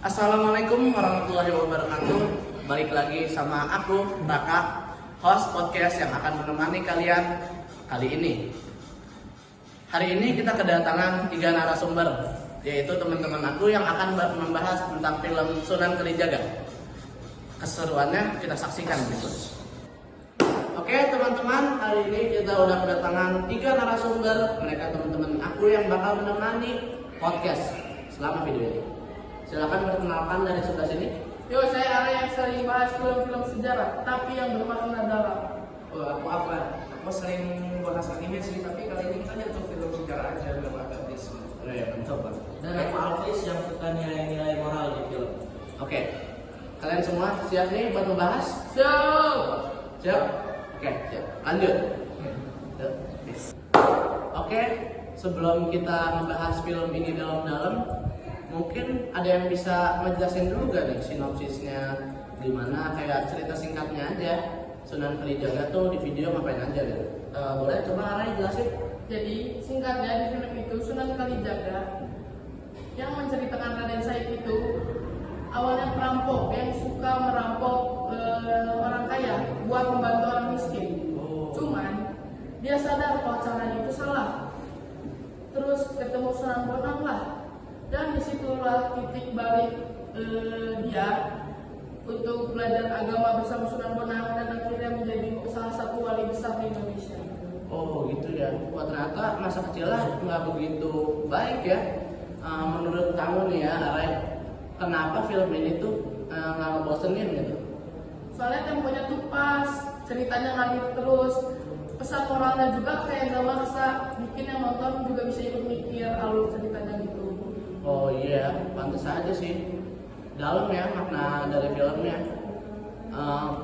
Assalamualaikum warahmatullahi wabarakatuh. Balik lagi sama aku, Raka, host podcast yang akan menemani kalian kali ini. Hari ini kita kedatangan 3 narasumber, yaitu teman-teman aku yang akan membahas tentang film Sunan Kalijaga. Keseruannya kita saksikan berikut. Oke teman-teman, hari ini kita udah kedatangan 3 narasumber. Mereka teman-teman aku yang bakal menemani podcast selama video ini. Silakan perkenalkan dari sebelah sini. Yo, saya Ara yang sering bahas film-film sejarah, tapi yang bermakna dalam. Oh, aku apa? Aku sering bahas anime sih, tapi kali ini kita nyentuh film sejarah aja, belum akademis. Mencoba. Dan aku Alvis yang suka nilai-nilai moral di film. Oke, kalian semua siap nih buat membahas? Siap. Siap? Oke, siap. Lanjut. Oke, sebelum kita membahas film ini dalam-dalam, mungkin ada yang bisa ngejelasin dulu gak nih sinopsisnya gimana, kayak cerita singkatnya aja Sunan Kalijaga tuh di video ngapain aja gitu. Boleh coba Arai jelasin? Jadi, singkatnya di film itu Sunan Kalijaga yang menceritakan Raden Said itu awalnya perampok yang suka merampok orang kaya buat membantu orang miskin. Cuman dia sadar kalau caranya itu salah. Terus ketemu Sunan Bonang lah. Dan disitulah titik balik dia untuk belajar agama bersama Sunan Bonang dan akhirnya menjadi salah satu wali besar di Indonesia. Oh gitu ya. Wah ternyata masa kecilnya nggak begitu baik ya. Menurut kamu nih ya Arai, kenapa film ini tuh nggak ngebosenin gitu? Soalnya temponya tuh pas, ceritanya ngalir terus, pesan moralnya juga kayak nggak maksa, bikin yang nonton juga bisa ikut mikir alur ceritanya gitu. Oh iya, pantas aja sih. Dalam ya makna dari filmnya.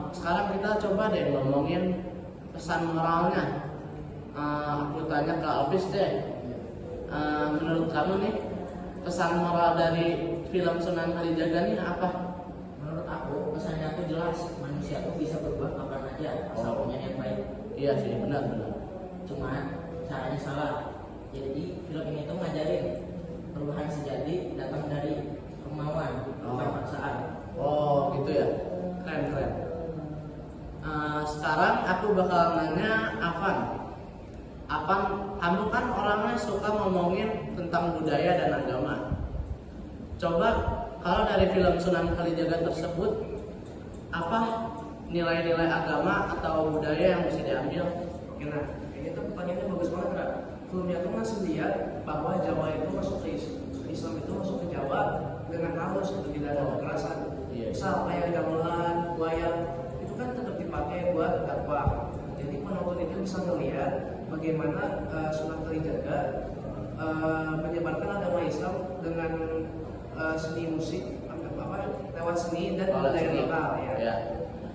Sekarang kita coba deh ngomongin pesan moralnya. Aku tanya ke Alvis deh. Menurut kamu nih, pesan moral dari film Sunan Kalijaga nih apa? Menurut aku, pesannya tuh jelas, manusia tuh bisa berubah kapan aja asal punya yang baik. Iya sih, benar-benar. Cuman caranya salah. Jadi film ini tuh ngajarin perubahan sejati datang dari kemauan, bukan paksaan. Oh gitu ya, keren. Sekarang aku bakal nanya Afan. Afan, kamu kan orangnya suka ngomongin tentang budaya dan agama. Coba kalau dari film Sunan Kalijaga tersebut, apa nilai-nilai agama atau budaya yang bisa diambil? Nah, ini tuh pertanyaannya bagus banget, Kak. Filmnya tuh ngasih lihat bahwa Jawa itu masuk ke Islam itu masuk ke Jawa dengan halus, gitu, tidak ada kekerasan. Iya. Misal kayak gamelan, wayang, itu kan tetap dipakai buat dakwah. Jadi penonton itu bisa melihat bagaimana Sunan Kalijaga menyebarkan agama Islam dengan seni musik, lewat seni dan budaya lokal ya.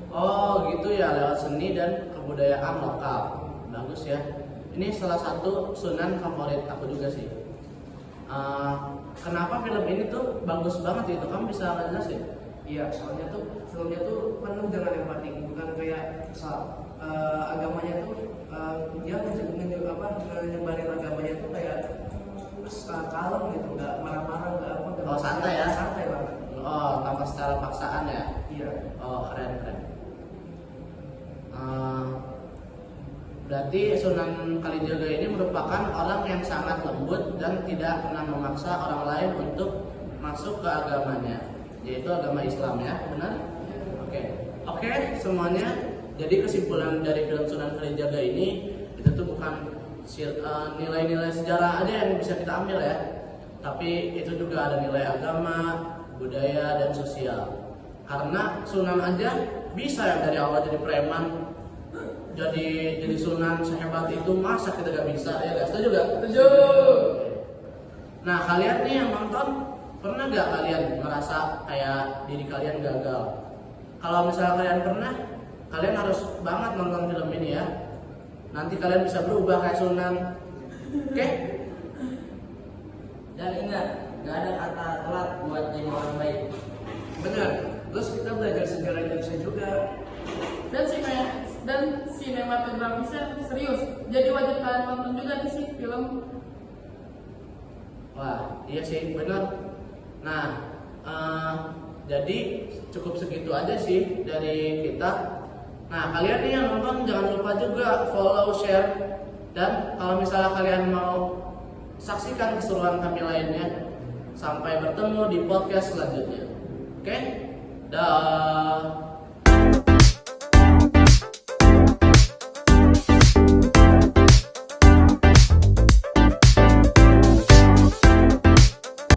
Oh gitu ya, lewat seni dan kebudayaan lokal. Bagus ya. Ini salah satu Sunan favorit aku juga sih. Kenapa film ini tuh bagus banget gitu? Kamu bisa ngejelasin? Iya, soalnya tuh filmnya tuh penuh dengan empati, bukan kayak agamanya tuh dia nyebarin agamanya tuh kayak kalem gitu, nggak marah-marah, nggak apa. Oh santai ya? Santai banget. Oh tanpa secara paksaan ya? Iya. Oh keren. Berarti Sunan Kalijaga ini merupakan orang yang sangat lembut dan tidak pernah memaksa orang lain untuk masuk ke agamanya, yaitu agama Islam ya, benar? Oke, semuanya. Jadi kesimpulan dari film Sunan Kalijaga ini itu tuh bukan nilai-nilai sejarah aja yang bisa kita ambil ya, tapi itu juga ada nilai agama, budaya dan sosial. Karena Sunan aja bisa yang dari awal jadi preman, jadi Sunan sehebat itu, masa kita gak bisa ya guys? Setuju gak? Setuju. Nah kalian nih yang nonton, pernah gak kalian merasa kayak diri kalian gagal? Kalau misalnya kalian pernah, kalian harus banget nonton film ini ya. Nanti kalian bisa berubah kayak Sunan. Oke? Dan ingat, gak ada kata telat buat jadi orang baik. Benar. Terus kita belajar sejarah Indonesia juga. Dan sinematografisnya serius. Jadi wajib kalian nonton juga nih sih film. Wah, iya sih, benar. Nah, Jadi cukup segitu aja sih dari kita. Nah, kalian nih yang nonton jangan lupa juga follow, share, dan kalau misalnya kalian mau saksikan keseruan kami lainnya. Sampai bertemu di podcast selanjutnya. Oke? Dah.